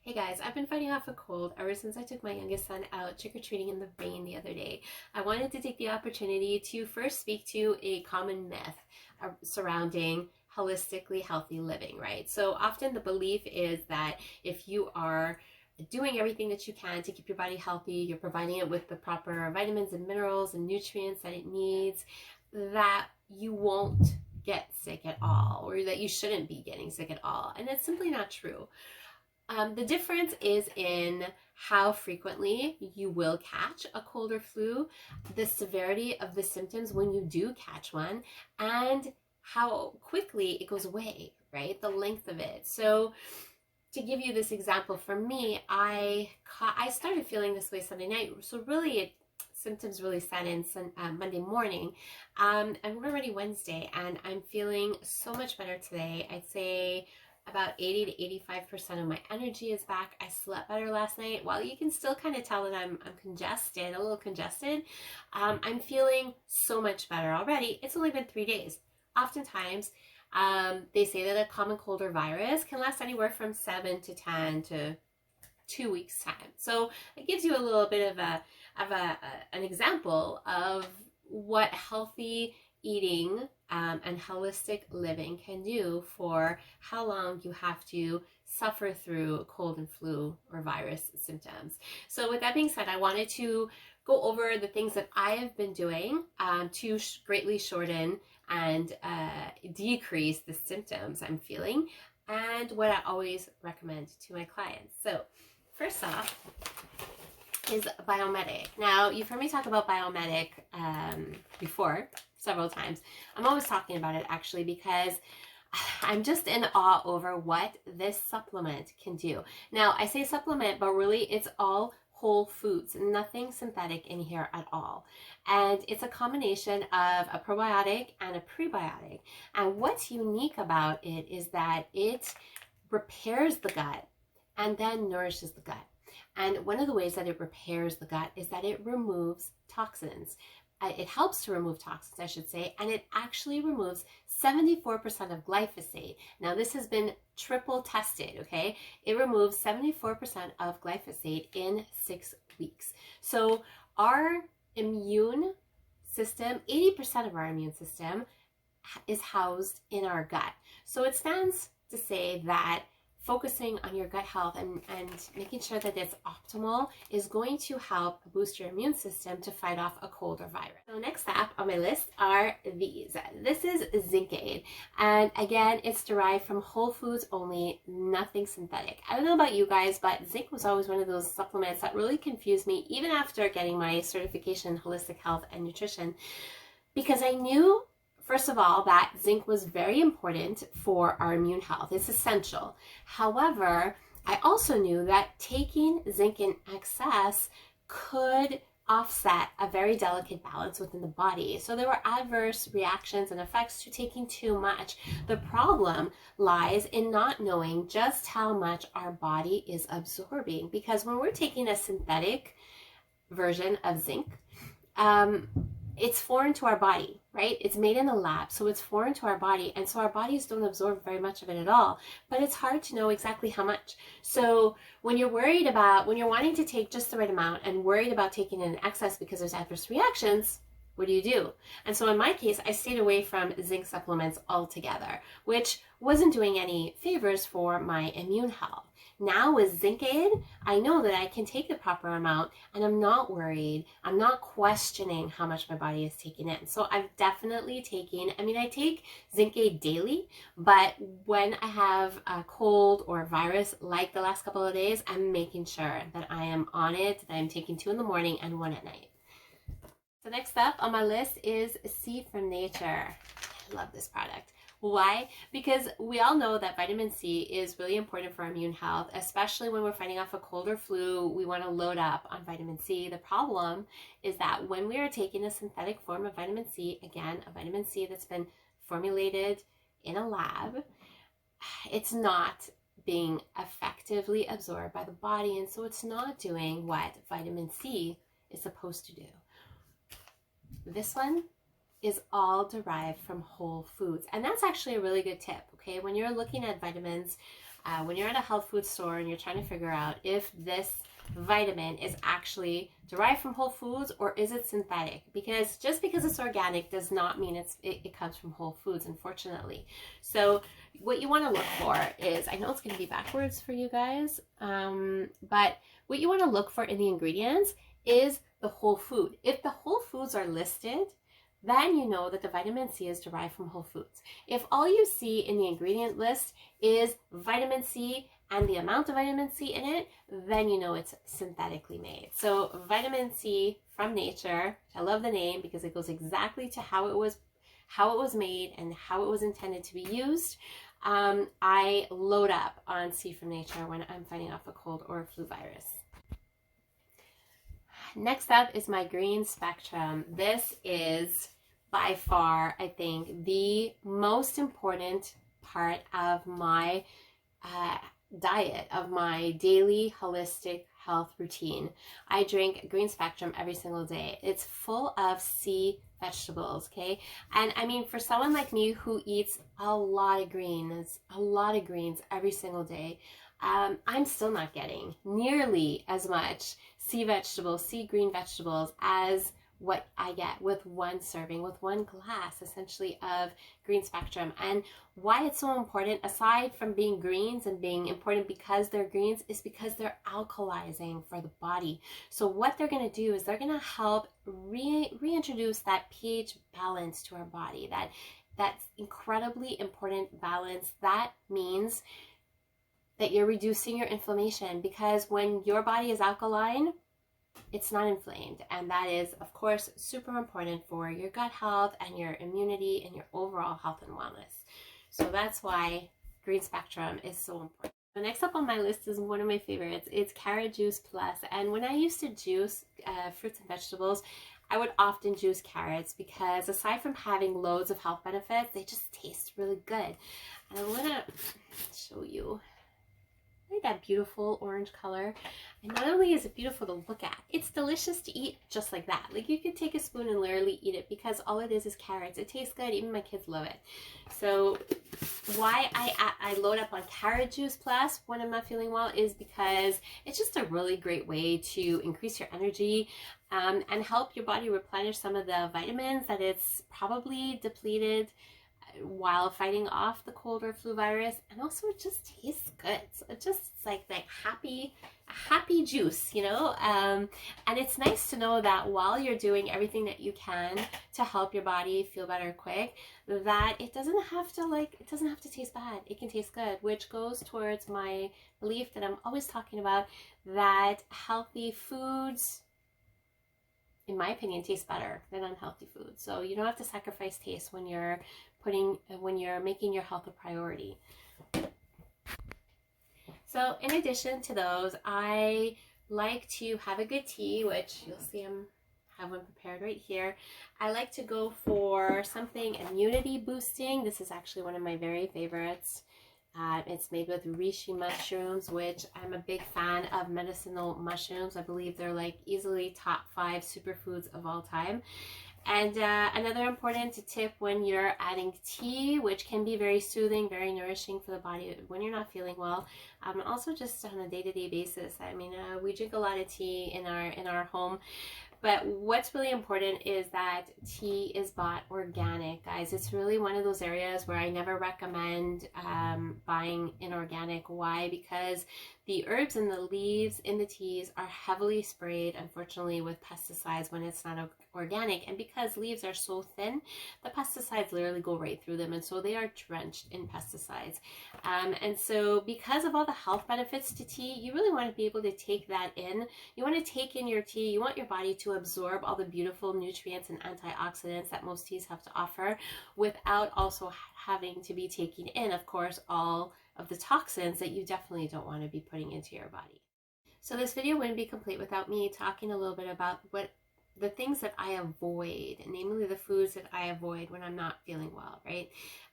Hey guys, I've been fighting off a cold ever since I took my youngest son out trick-or-treating in the rain the other day. I wanted to take the opportunity to first speak to a common myth surrounding holistically healthy living, right? So often the belief is that if you are doing everything that you can to keep your body healthy, you're providing it with the proper vitamins and minerals and nutrients that it needs, that you won't get sick at all, or that you shouldn't be getting sick at all. And that's simply not true. The difference is in how frequently you will catch a cold or flu, the severity of the symptoms when you do catch one, and how quickly it goes away, right? The length of it. So to give you this example, for me, I started feeling this way Sunday night. So really, symptoms really set in Monday morning, and we're already Wednesday, and I'm feeling so much better today. I'd say about 80 to 85% of my energy is back. I slept better last night. While you can still kind of tell that I'm congested, a little congested, I'm feeling so much better already. It's only been 3 days. Oftentimes, they say that a common cold or virus can last anywhere from 7 to 10 to 2 weeks time. So it gives you a little bit of an example of what healthy eating and holistic living can do for how long you have to suffer through cold and flu or virus symptoms. So with that being said, I wanted to go over the things that I have been doing to greatly shorten and decrease the symptoms I'm feeling, and what I always recommend to my clients. So first off is Biome Medic. Now, you've heard me talk about Biome Medic before several times. I'm always talking about it actually because I'm just in awe over what this supplement can do. Now, I say supplement, but really it's all whole foods, nothing synthetic in here at all. And it's a combination of a probiotic and a prebiotic. And what's unique about it is that it repairs the gut and then nourishes the gut. And one of the ways that it repairs the gut is that it removes toxins. It helps to remove toxins, I should say, and it actually removes 74% of glyphosate. Now, this has been triple tested, okay? It removes 74% of glyphosate in 6 weeks. So our immune system, 80% of our immune system is housed in our gut. So it stands to say that focusing on your gut health and making sure that it's optimal is going to help boost your immune system to fight off a cold or virus. So next up on my list are these. This is Zinc Aid, and again, it's derived from whole foods only, nothing synthetic. I don't know about you guys, but zinc was always one of those supplements that really confused me, even after getting my certification in holistic health and nutrition, because I knew, first of all, that zinc was very important for our immune health. It's essential. However, I also knew that taking zinc in excess could offset a very delicate balance within the body. So there were adverse reactions and effects to taking too much. The problem lies in not knowing just how much our body is absorbing, because when we're taking a synthetic version of zinc, it's foreign to our body, right? It's made in a lab, so it's foreign to our body, and so our bodies don't absorb very much of it at all, but it's hard to know exactly how much. So when you're wanting to take just the right amount and worried about taking in excess because there's adverse reactions, what do? And so in my case, I stayed away from zinc supplements altogether, which wasn't doing any favors for my immune health. Now with Zinc Aid, I know that I can take the proper amount and I'm not worried. I'm not questioning how much my body is taking in. So I've definitely taken, I take Zinc Aid daily, but when I have a cold or a virus like the last couple of days, I'm making sure that I am on it, that I'm taking 2 in the morning and 1 at night. So next up on my list is C from Nature. I love this product. Why? Because we all know that vitamin C is really important for our immune health, especially when we're fighting off a cold or flu. We want to load up on vitamin C. The problem is that when we are taking a synthetic form of vitamin C, again, a vitamin C that's been formulated in a lab, it's not being effectively absorbed by the body, and so it's not doing what vitamin C is supposed to do. This one is all derived from whole foods, and that's actually a really good tip, okay? When you're looking at vitamins, when you're at a health food store and you're trying to figure out if this vitamin is actually derived from whole foods or is it synthetic, because just because it's organic does not mean it comes from whole foods, unfortunately. So what you want to look for is, I know it's going to be backwards for you guys, but what you want to look for in the ingredients is the whole food. If the whole foods are listed, then you know that the vitamin C is derived from whole foods. If all you see in the ingredient list is vitamin C and the amount of vitamin C in it, then you know it's synthetically made. So vitamin C from nature, I love the name because it goes exactly to how it was made and how it was intended to be used. I load up on C from nature when I'm fighting off a cold or a flu virus. Next up is my green spectrum. This is by far, I think, the most important part of my diet, of my daily holistic health routine. I drink green spectrum every single day. It's full of C vegetables, okay? And I mean, for someone like me who eats a lot of greens every single day, I'm still not getting nearly as much C green vegetables as what I get with one serving, with one glass essentially of green spectrum. And why it's so important, aside from being greens and being important because they're greens, is because they're alkalizing for the body. So what they're going to do is they're going to help reintroduce that pH balance to our body, that's incredibly important balance. That means that you're reducing your inflammation, because when your body is alkaline, it's not inflamed, and that is, of course, super important for your gut health and your immunity and your overall health and wellness. So that's why green spectrum is so important. The next up on my list is one of my favorites. It's carrot juice plus. And when I used to juice fruits and vegetables, I would often juice carrots because aside from having loads of health benefits, they just taste really good. And I'm gonna show you. Look at that beautiful orange color. And not only is it beautiful to look at, it's delicious to eat just like that. Like, you could take a spoon and literally eat it because all it is carrots. It tastes good. Even my kids love it. So why I load up on carrot juice plus when I'm not feeling well is because it's just a really great way to increase your energy and help your body replenish some of the vitamins that it's probably depleted while fighting off the cold or flu virus. And also it just tastes good. So it just, it's like happy juice, you know. And it's nice to know that while you're doing everything that you can to help your body feel better quick, that it doesn't have to taste bad. It can taste good, which goes towards my belief that I'm always talking about, that healthy foods, in my opinion, taste better than unhealthy foods. So you don't have to sacrifice taste when you're making your health a priority. So in addition to those, I like to have a good tea, which you'll see I have one prepared right here. I like to go for something immunity boosting. This is actually one of my very favorites. It's made with reishi mushrooms, which I'm a big fan of medicinal mushrooms. I believe they're like easily top 5 superfoods of all time. And another important tip when you're adding tea, which can be very soothing, very nourishing for the body when you're not feeling well, also just on a day-to-day basis. I mean, we drink a lot of tea in our home. But what's really important is that tea is bought organic, guys. It's really one of those areas where I never recommend buying inorganic. Why? Because the herbs and the leaves in the teas are heavily sprayed, unfortunately, with pesticides when it's not organic. And because leaves are so thin, the pesticides literally go right through them. And so they are drenched in pesticides. And so because of all the health benefits to tea, you really want to be able to take that in. You want to take in your tea. You want your body to absorb all the beautiful nutrients and antioxidants that most teas have to offer without also having to be taking in, of course, all of the toxins that you definitely don't want to be putting into your body. So this video wouldn't be complete without me talking a little bit about the things that I avoid, namely the foods that I avoid when I'm not feeling well, right?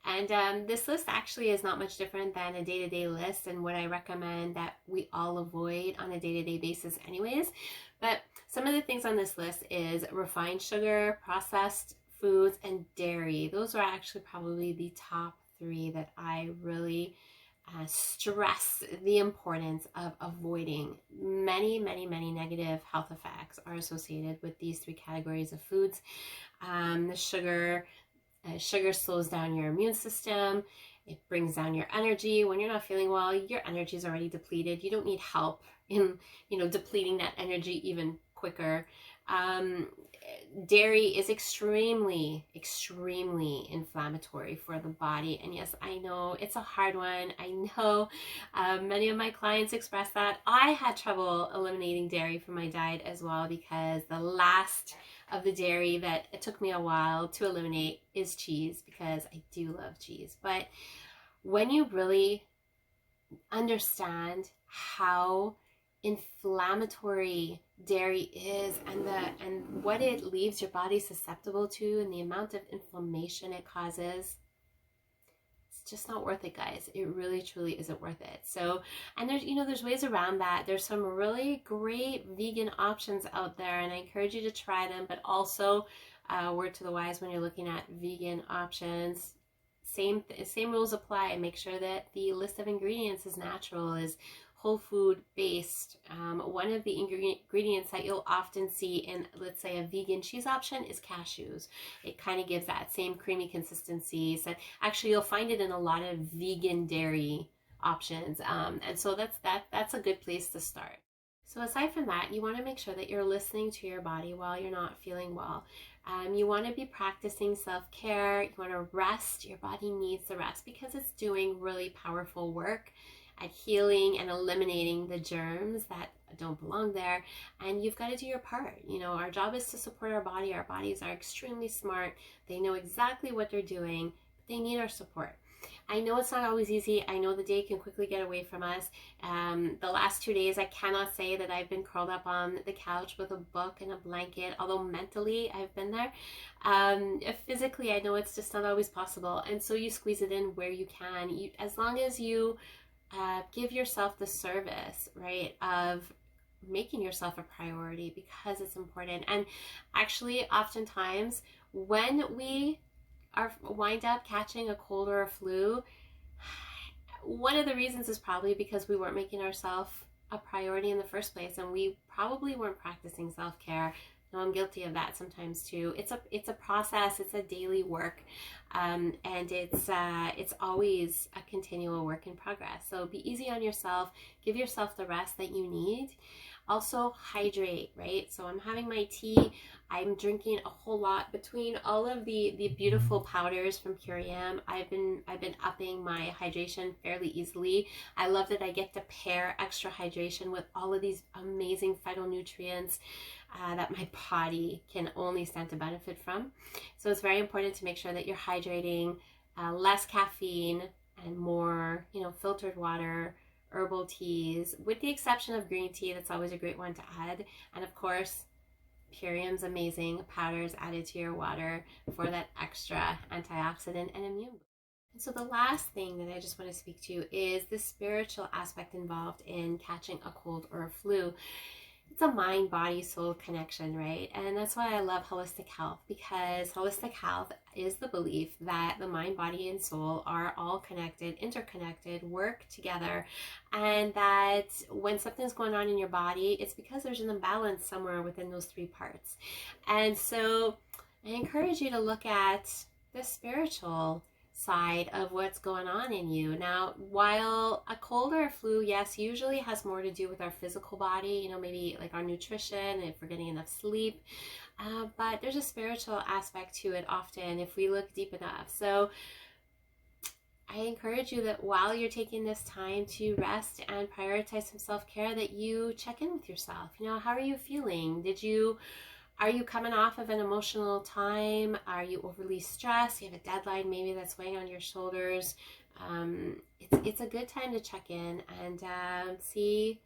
And this list actually is not much different than a day-to-day list and what I recommend that we all avoid on a day-to-day basis anyways. But some of the things on this list is refined sugar, processed foods, and dairy. Those are actually probably the top 3 that I really stress the importance of avoiding many negative health effects are associated with these three categories of foods. The sugar slows down your immune system. It brings down your energy. When you're not feeling well, your energy is already depleted. You don't need help in, depleting that energy even quicker. Dairy is extremely inflammatory for the body. And yes, I know it's a hard one. I know many of my clients express that. I had trouble eliminating dairy from my diet as well, because the last of the dairy that it took me a while to eliminate is cheese, because I do love cheese. But when you really understand how inflammatory dairy is and what it leaves your body susceptible to and the amount of inflammation it causes, it's just not worth it, guys. It really truly isn't worth it. So, and there's ways around that. There's some really great vegan options out there, and I encourage you to try them. But also, word to the wise, when you're looking at vegan options, same rules apply. Make sure that the list of ingredients is natural, is whole food based. One of the ingredients that you'll often see in, let's say, a vegan cheese option is cashews. It kind of gives that same creamy consistency. So actually, you'll find it in a lot of vegan dairy options, and so that's a good place to start. So aside from that, you want to make sure that you're listening to your body while you're not feeling well. You want to be practicing self-care. You want to rest. Your body needs the rest because it's doing really powerful work at healing and eliminating the germs that don't belong there. And you've got to do your part. Our job is to support our body. Our bodies are extremely smart. They know exactly what they're doing, but they need our support. I know it's not always easy. I know the day can quickly get away from us. The last 2 days, I cannot say that I've been curled up on the couch with a book and a blanket, although mentally I've been there. Physically, I know it's just not always possible. And so you squeeze it in where you can. As long as you give yourself the service, right, of making yourself a priority, because it's important. And actually, oftentimes, when we wind up catching a cold or a flu, one of the reasons is probably because we weren't making ourselves a priority in the first place, and we probably weren't practicing self-care. I'm guilty of that sometimes too. It's a process. It's a daily work, and it's always a continual work in progress. So be easy on yourself. Give yourself the rest that you need. Also hydrate, right? So I'm having my tea. I'm drinking a whole lot. Between all of the beautiful powders from Puriam, I've been upping my hydration fairly easily. I love that I get to pair extra hydration with all of these amazing phytonutrients that my body can only stand to benefit from. So it's very important to make sure that you're hydrating, less caffeine and more, filtered water, herbal teas, with the exception of green tea. That's always a great one to add. And of course, Puriam's amazing powders added to your water for that extra antioxidant and immune. And so the last thing that I just want to speak to is the spiritual aspect involved in catching a cold or a flu. It's a mind, body, soul connection, right? And that's why I love holistic health, because holistic health is the belief that the mind, body, and soul are all connected, interconnected, work together, and that when something's going on in your body, it's because there's an imbalance somewhere within those three parts. And so I encourage you to look at the spiritual side of what's going on in you. Now, while a cold or a flu, yes, usually has more to do with our physical body, maybe like our nutrition, if we're getting enough sleep, but there's a spiritual aspect to it often if we look deep enough. So I encourage you that while you're taking this time to rest and prioritize some self-care, that you check in with yourself. How are you feeling? Are you coming off of an emotional time? Are you overly stressed? You have a deadline maybe that's weighing on your shoulders. It's a good time to check in and see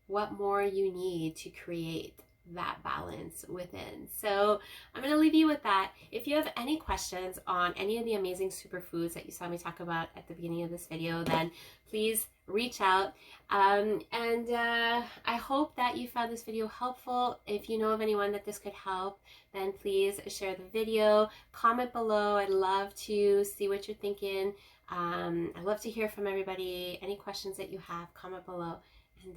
what more you need to create that balance within. So I'm going to leave you with that. If you have any questions on any of the amazing superfoods that you saw me talk about at the beginning of this video, then please reach out. I hope that you found this video helpful. If you know of anyone that this could help, then please share the video, comment below. I'd love to see what you're thinking I'd love to hear from everybody. Any questions that you have, comment below. And